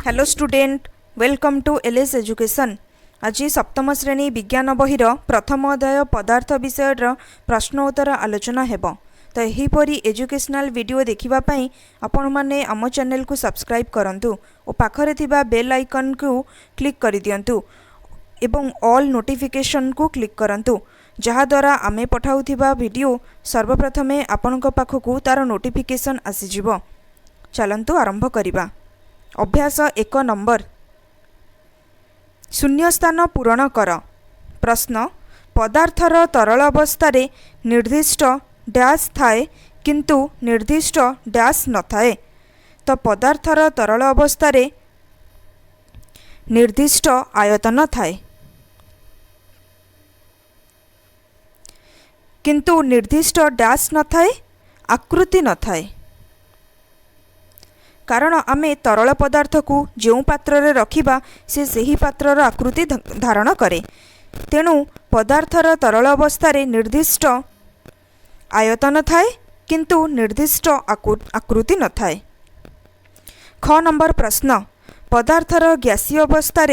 Hello student, welcome to LS education. आज सप्तम श्रेणी विज्ञान बहिर प्रथम अध्याय पदार्थ विषय प्रश्नोत्तर आलोचना हेब। तो यहीपरि एजुकेशनल वीडियो देखिबापी आपण माने आम चैनल को सब्सक्राइब करंतु और पाखरे थिबा बेल आइकन को क्लिक कर दियंतु एवं ऑल नोटिफिकेशन को क्लिक करंतु जहाद्वारा आमे पठाउथिबा वीडियो सर्वप्रथमे आपणक पाखकु तार नोटिफिकेशन आसीजिवो। चलंतु आरंभ करिबा। अभ्यास 1 नंबर, शून्य स्थान पूरण कर। प्रश्न, पदार्थर तरल अवस्था निर्दिष्ट डैश थाए किंतु निर्दिष्ट डैश न थाए। तो पदार्थर तरल अवस्था निर्दिष्ट आयतन थाए किंतु निर्दिष्ट डैश न थाए, आकृति न थाए। कारण आमे तरल पदार्थ को जो पात्र रे रखिबा से सही पात्रर आकृति धारण करे। तेणु पदार्थर तरल अवस्था निर्दिष्ट आयतन थाए किंतु निर्दिष्ट आकृति न थाए। ख नंबर प्रश्न, पदार्थर गैसीय अवस्था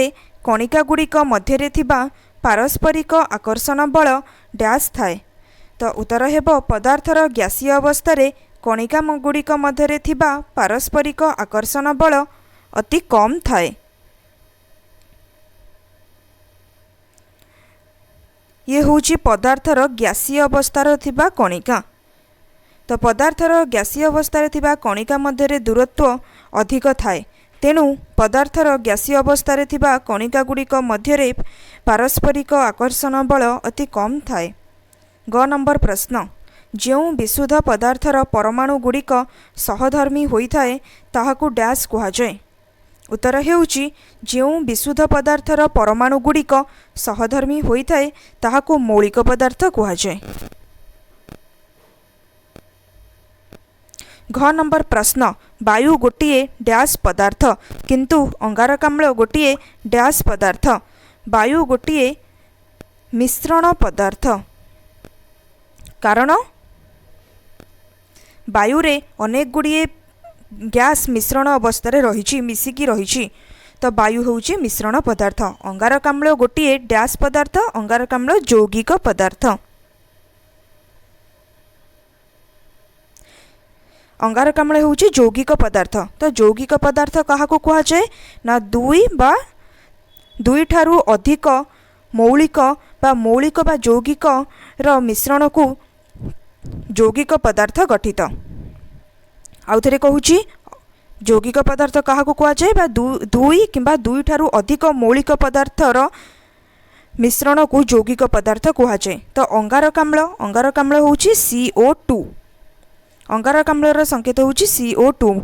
कणिका गुड़िक मध्य थिबा पारस्परिक आकर्षण बल डैश थाए। तो उत्तर हेब, पदार्थर गैसीय अवस्था कणिका गुड़िक मध्य थिबा पारस्परिक आकर्षण बल अति कम थाए। ये होची पदार्थर गैसीय अवस्था थिबा कणिका। तो पदार्थर गैसीय अवस्था थिबा कणिका मध्य दूरत्व अधिक थाए। तेणु पदार्थर गैसीय अवस्था थिबा कणिका गुड़िक मध्य पारस्परिक आकर्षण बल अति कम थाए। ग नंबर प्रश्न, जो विशुद्ध पदार्थर परमाणु गुड़िक सहधर्मी होइथाए ताहाकु डैश कुहाजाए। उत्तर हेउची, जो विशुद्ध पदार्थर परमाणु गुड़िक सहधर्मी होइथाए ताहाकु मौलिक पदार्थ कुहाजाए। घ नंबर प्रश्न, वायु गोटिए डैश पदार्थ किंतु अंगारकाम्ल गोटिए डैश पदार्थ। वायु गोटिए मिश्रण पदार्थ। कारण वायु रे अनेक गुड़िए गैस मिश्रण अवस्था रही मिसिकी रही। तो वायु होउची मिश्रण पदार्थ। अंगारकाम्ल गोटिए डैश पदार्थ, अंगारकाम्ल यौगिक पदार्थ। अंगारकाम्ल होउची यौगिक पदार्थ। तो यौगिक पदार्थ काहाकु कुहा जाए ना दुई ठारू अधिक मौलिक बा यौगिक र मिश्रण को यौगिक पदार्थ गठित। आउ थे कहूँ यौगिक पदार्थ क्या कुआ जाए दुई किंबा दुई ठारू अधिक मौलिक पदार्थर मिश्रण को यौगिक पदार्थ कुआ जाए। तो अंगारकाम्ल होउची CO2। अंगारकाम्लर संकेत होउची CO2।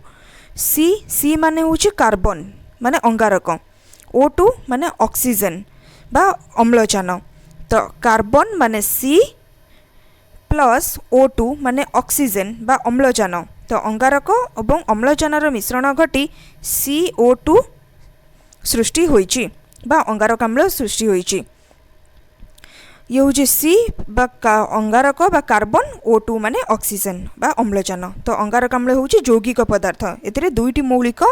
सी माने होउची कार्बन माने अंगारक, O2 माने ऑक्सीजन बा अम्लजान। तो कार्बन माने C प्लस O2 माने ऑक्सीजन बा अम्लजान। तो अंगारक और अम्लजानर मिश्रण घटी CO2 सृष्टि होइची बा अंगारकाम्ल सृष्टि होइची। ये हूँ सी बा अंगारक बा कार्बन, O2 माने ऑक्सीजन बा अम्लजान। तो अंगारकाम्ल हूँ यौगिक पदार्थ। एथिरे दुईटी मौलिक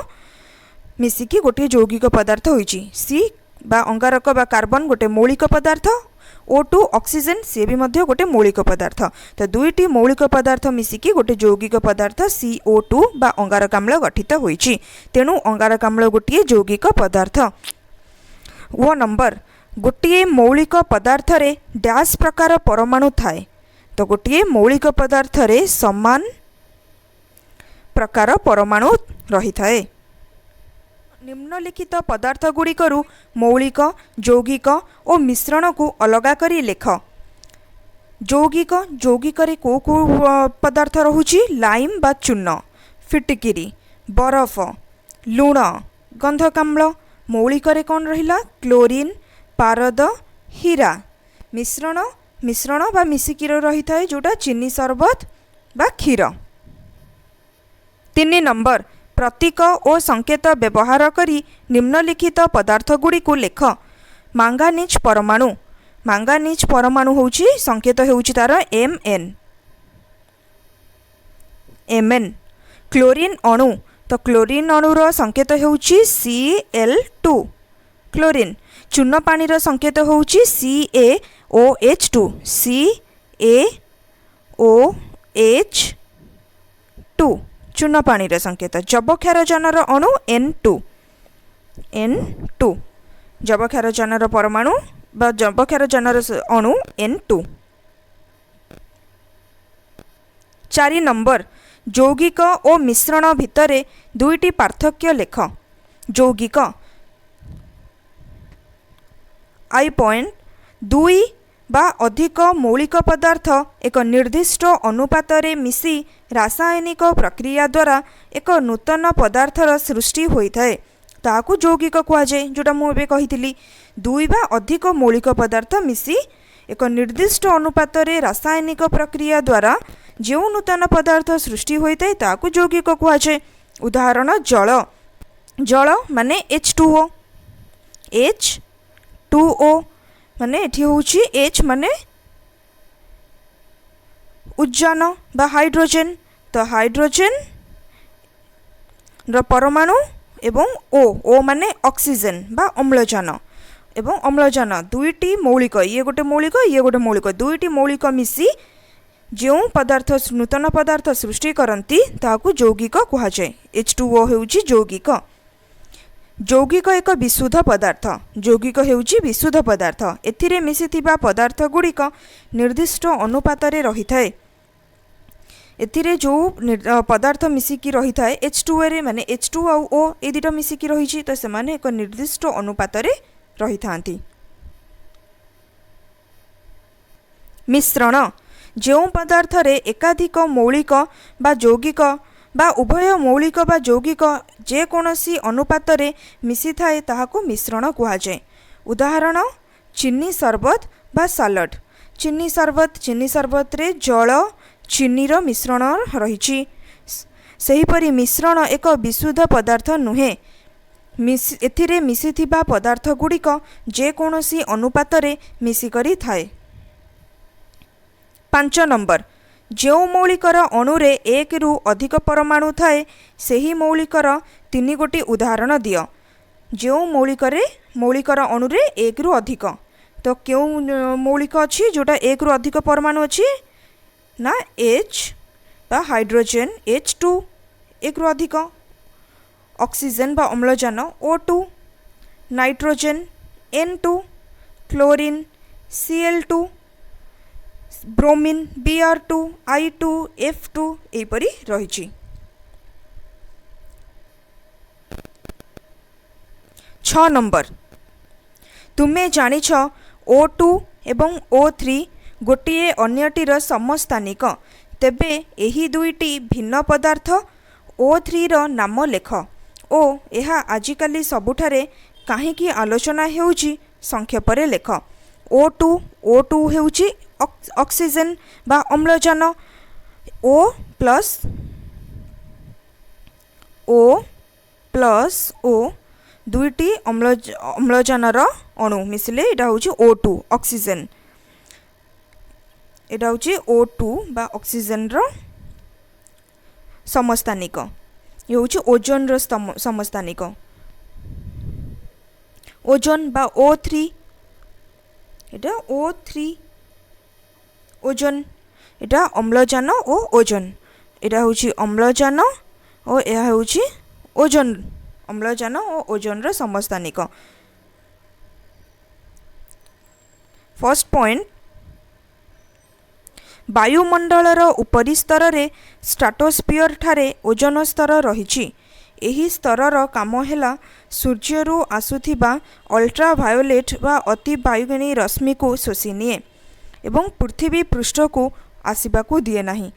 मिसिकी गोटे यौगिक पदार्थ होइची। सी बा अंगारक बा कार्बन गोटे मौलिक पदार्थ, O2 ऑक्सीजन सी भी मध्य गोटे मौलिक पदार्थ। तो दुईटी मौलिक पदार्थ मिसिकी गोटे यौगिक पदार्थ CO2 बा अंगारकाम्ल गठित होइची। तेणु अंगारकाम्ल गोटे यौगिक पदार्थ। वो नंबर, गोटे मौलिक पदार्थ रे डैश प्रकार परमाणु थाए। तो गोटे मौलिक पदार्थ रे समान प्रकार परमाणु रही थाए। निम्नलिखित पदार्थ गुड़िकरू मौलिक, यौगिक और मिश्रण को अलग करी लेख। यौगिक रे को पदार्थ रहुची लाइम बा चूर्ण, फिटकिरी, बरफ, लुण, गंधकाम्ल। मौलिक रे कौन रहिला क्लोरीन, पारद, हीरा। मिश्रण बा मिसिकी रही थाए जोटा चीनी सरबत बा क्षीर। 3 नंबर, प्रतीक और संकेत व्यवहार करी निम्नलिखित पदार्थ गुड़ी को लेख। मांगानीज परमाणु होउची संकेत होउची तार Mn। क्लोरीन अणु तो क्लोरीन अणुर संकेत होउची Cl2 क्लोरीन। चूर्ण पानी रो संकेत होउची CaOH2 CaOH2 चूर्ण पानी रो संकेत। जबक्षारजनर अणु N2 जबक्षारजनर परमाणु बा जबक्षारजनर अणु N2। 4 नंबर यौगिक और मिश्रण भितरे दुईटी पार्थक्य लेख। यौगिक आई पॉइंट दुई बा अधिक मौलिक पदार्थ एक निर्दिष्ट अनुपात रे मिसी रासायनिक प्रक्रिया द्वारा एक नूतन पदार्थर सृष्टि होइथाय ताकू यौगिक कुहाଯାଏ। जोटा मुझे कही दुई बा अधिक मौलिक पदार्थ मिसी एक निर्दिष्ट अनुपात रे रासायनिक प्रक्रिया द्वारा जो नूतन पदार्थ सृष्टि होइथाय ताकू यौगिक कुहाଯାଏ। उदाहरण जल। जल माने H2O H2O माने एठी होउची H माने उज्जन बा हाइड्रोजन। तो हाइड्रोजन र परमाणु एवं O माने ऑक्सीजन बा अम्लजान एवं अम्लजान दुईटी मौलिक ये गोटे मौलिक दुईटी मौलिक मिसी जो पदार्थ नूतन पदार्थ सृष्टि करती ताकू यौगिक कुहाଯାଏ। H2O हेउची यौगिक। यौगिक एक विशुद्ध पदार्थ। यौगिक हेउची विशुद्ध पदार्थ। एथिरे मिसिथिबा पदार्थ गुड़िक निर्दिष्ट अनुपात रे रहिथाय। एथिरे जो पदार्थ मिसिकी रहिथाय H2O रे माने H2 आउ O ए दुटा मिसिकी रहिछि तो से माने एक निर्दिष्ट अनुपात रे रहिथांती। मिश्रण जो पदार्थ रे एकाधिक मौलिक बा यौगिक बा उभय मौलिक बा यौगिक जेकोसी अनुपात रे मिसी थाए ताहाको मिश्रण कुहाଯାଏ। उदाहरण चीनी शरबत बा सालड। चीनी शरबत रे जल चीनी रो मिश्रण रहिछि। सेहीपरि मिश्रण एक विशुद्ध पदार्थ नुहे। एथिरे मिसिथिबा पदार्थ गुड़िक जेकोसी अनुपात रे मिसिकरी थाए। 5 नंबर जो मौलिकर अणुरे 1 रु अधिक परमाणु थाए सेही मौलिकर 3 गोटी उदाहरण दियो। जो मौलिकर अणुरे 1 रु अधिक तो क्यों मौलिक अच्छी जोटा 1 रु अधिक परमाणु अच्छी ना H बा हाइड्रोजन H2 1 रु अधिक, ऑक्सीजन बा अम्लजान O2, nitrogen N2, chlorine Cl2, bromine Br2, I2, F2 एपरी रही। 6 नंबर तुमे जानिछ O2 एवं O3 गोटे अन्यटीर समस्थानिक तेबे एही दुईटी भिन्न पदार्थ O3 रो नाम लेख ओ एहा आजिकाली सबुठारे काहींकी आलोचना हेउची संक्षेपरे लेख। O2 हेउची ऑक्सीजन बा अम्लजान O प्लस O दुईटी अम्लजानर अणु मिसिले एटा होची O2 ऑक्सीजन। एटा होची O2 बा ऑक्सीजन रो समस्थानिक। ये होची ओजोन रो समस्थानिक। ओजोन बा O3 एटा O3 ओजोन एटा अम्लजान ओ ओजोन। एटा होची अम्लजान और यह होची ओजोन। अम्लजान और ओजोन रो समस्थानिक। फर्स्ट पॉइंट वायुमंडलर उपरी स्तर रे स्ट्राटोस्फियर ठारे ओजोन स्तर रहिछि। एही स्तरर काम हेला सूर्यरु आसुथिबा अल्ट्रावायोलेट बा अति बायुगेणी रश्मि को शोषि निए एवं पृथ्वी पृष्ठ को आसिबाकू दिए नाही।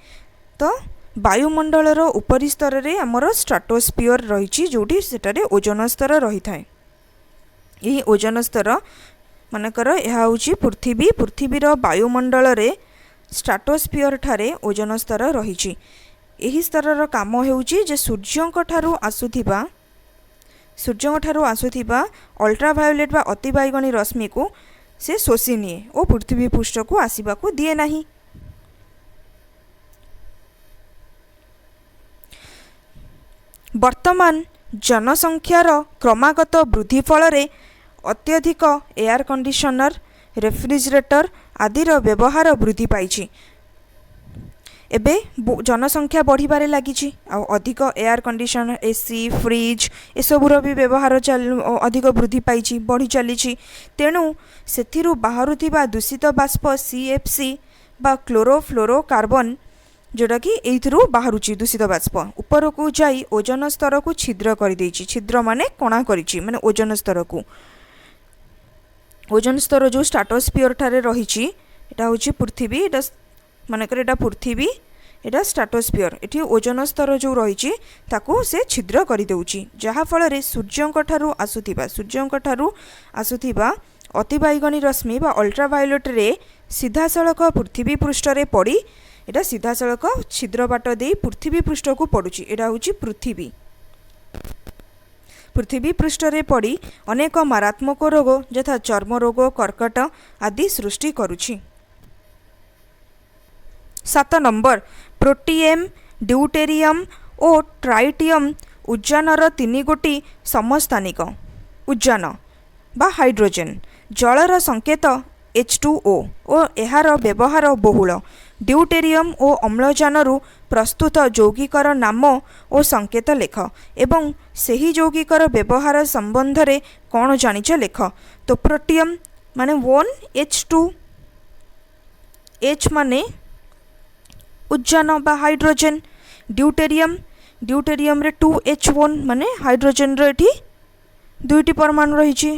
तो वायुमंडलर उपरी स्तर रे हमर स्ट्राटोस्फियर रहिछि जोठी सेटारे ओजोन स्तर रही थाए। यही ओजोन स्तर मानकर यह होछि पृथ्वीर वायुमंडल रे स्ट्राटोस्फियर ठारे ओजोन स्तर रहिछि। एही स्तरर काम हेउछि जे सूर्यंक ठारू आसुथिबा अल्ट्रावायोलेट बा अति बायुगणी रश्मि को से शोषि निए और पृथ्वी पृष्ठ को आसिबाकू दिए नाही। वर्तमान जनसंख्यार क्रमागत वृद्धि फल अत्यधिक एयर कंडीशनर रेफ्रिजरेटर आदिर व्यवहार वृद्धि पाई। एबे जनसंख्या बढ़िबारे लागिछि आ अधिक एयर कंडीशनर एसी फ्रिज एसबुर भी व्यवहार अधिक वृद्धि पाई बढ़ी चली। तेणु सेथिरु बाहरुथिबा दूषित बाष्प सीएफसी बा क्लोरोफ्लोरोकार्बन जोटा कि एइथिरु बाहरुछि दूषित बाष्प ऊपर को जाई ओजोन स्तर को छिद्र कर देछि। छिद्र माने कणा करिछि माने ओजोन स्तर को। ओजोन स्तर जो स्ट्राटोस्फियर ठारे रहिछि एटा होछि पृथ्वी, एटा मानकर एटा पृथ्वी, एटा स्ट्राटोस्फियर। एठी ओजोन स्तर जो रहिछि ताकू से छिद्र कर देउछि जहा फल रे सूर्यंक ठारू आसुथिबा अतिबाइगणी रश्मि बा अल्ट्रावायोलेट रे सीधा सड़क पृथ्वी पृष्ठ रे पड़ी एटा सीधा सड़क छिद्र बाट दे पृथ्वी पृष्ठ को पड़ुछि। एटा होछि पृथ्वी पृष्ठ रे पड़ी अनेक मारात्मक रोग यथा चर्म रोग कर्कट आदि सृष्टि करुछि। 7 नंबर प्रोटियम ड्यूटेरियम और ट्राइटियम उज्जानर 3 गोटी समस्थानिक उज्जान बा हाइड्रोजेन जलर संकेत H2O और एहार व्यवहार बहुल। ड्यूटेरियम और अम्लजानरु प्रस्तुत यौगिकर नाम और संकेत लेख एवं सही यौगिकर व्यवहार संबंध रे कौन जानिछ लेख। तो प्रोटियम माने 1H2, H माने उज्जान बा हाइड्रोजेन, ड्यूटेरियम रे 2H1 माने हाइड्रोजेन रो एठी दुईटी परमाणु रहिछि।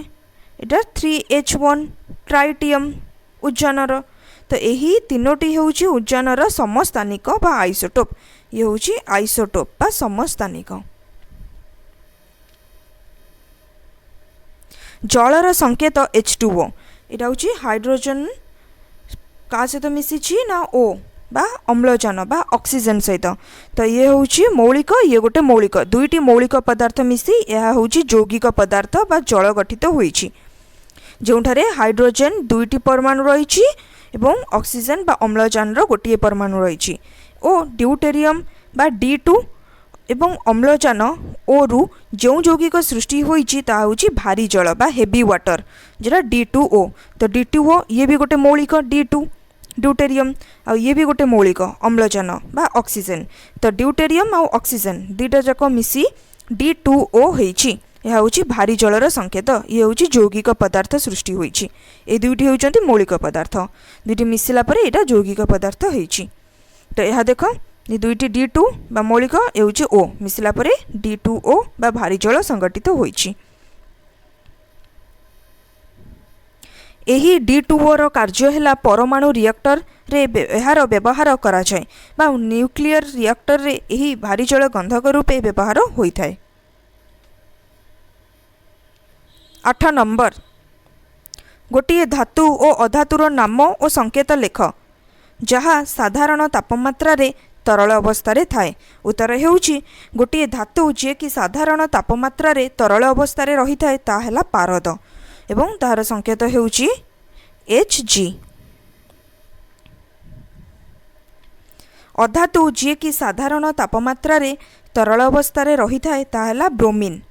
एटा 3H1 ट्राइटियम उज्जानर। तो यही तीनोटी होउछि उज्जानर समस्थानिक बा आइसोटोप। ये होउछि आइसोटोप बा समस्थानिक। जलर संकेत H2O एटा होउछि हाइड्रोजन का सहित मिसिछि ना O बा अम्लजान बा ऑक्सीजन सहित। तो ये होउछि मौलिक, ये गोटे मौलिक, दुईटी मौलिक पदार्थ मिसी यह होउछि यौगिक पदार्थ बा जल गठित होइछि जोंठारे हाइड्रोजेन दुईटी परमाणु रहिछि एवं ऑक्सीजन बा अम्लजान रो गोटिए परमाणु रहिछि। ओ ड्यूटेरियम बा D2 एवं अम्लजान ओ रु जो यौगिक सृष्टि होइछि ता होउछि भारी जल बा हेवी वाटर जेटा D2O। तो D2O ये भी गोटे मौलिक D2 ड्यूटेरियम आ ये भी गोटे मौलिक अम्लजान बा ऑक्सीजन। तो ड्यूटेरियम आ ऑक्सीजन दुईटा जाक मिसी D2O होइछि। यह होउछि भारी जलर संकेत। ये होउछि यौगिक पदार्थ सृष्टि होइछि। ए दुईटी होउछन्ति मौलिक पदार्थ, दुईटी मिसिला परे एटा यौगिक पदार्थ होइछि। तो यह देख ये दुईटी D2 बा मौलिक ए होउछि O मिसिला परे D2O बा भारी जल संगठित होइछि। एही D2O रो कार्य हैला परमाणु रिएक्टर रे एहार व्यवहार करा जाय बा न्यूक्लियर रिएक्टर रे एही भारी जल गंधक रूपे व्यवहार होइथाय। 8 नंबर गोटिए धातु और अधातुर नाम और संकेत लेख जहाँ साधारण तापमात्रा रे तरल अवस्था रे थाए। उत्तर हेउछि गोटिए धातु जे कि साधारण तापमात्रा रे तरल अवस्था रे रही थाए ता हैला पारद एवं तार संकेत हेउछि Hg। अधातु जे कि साधारण तापमात्रा रे तरल अवस्था रे रही थाए ता हैला ब्रोमीन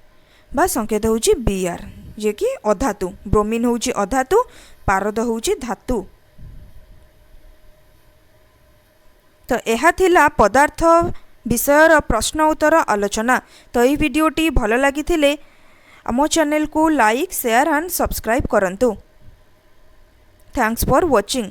बा संकेत होउछि Br जे कि अधातु। ब्रोमीन होउछि अधातु, पारद होउछि धातु। तो यह थिला पदार्थ विषयर प्रश्न उत्तर आलोचना। तो यह वीडियोटी भल लगी आम चैनल को लाइक शेयर एंड सब्सक्राइब करंतु। Thanks for watching.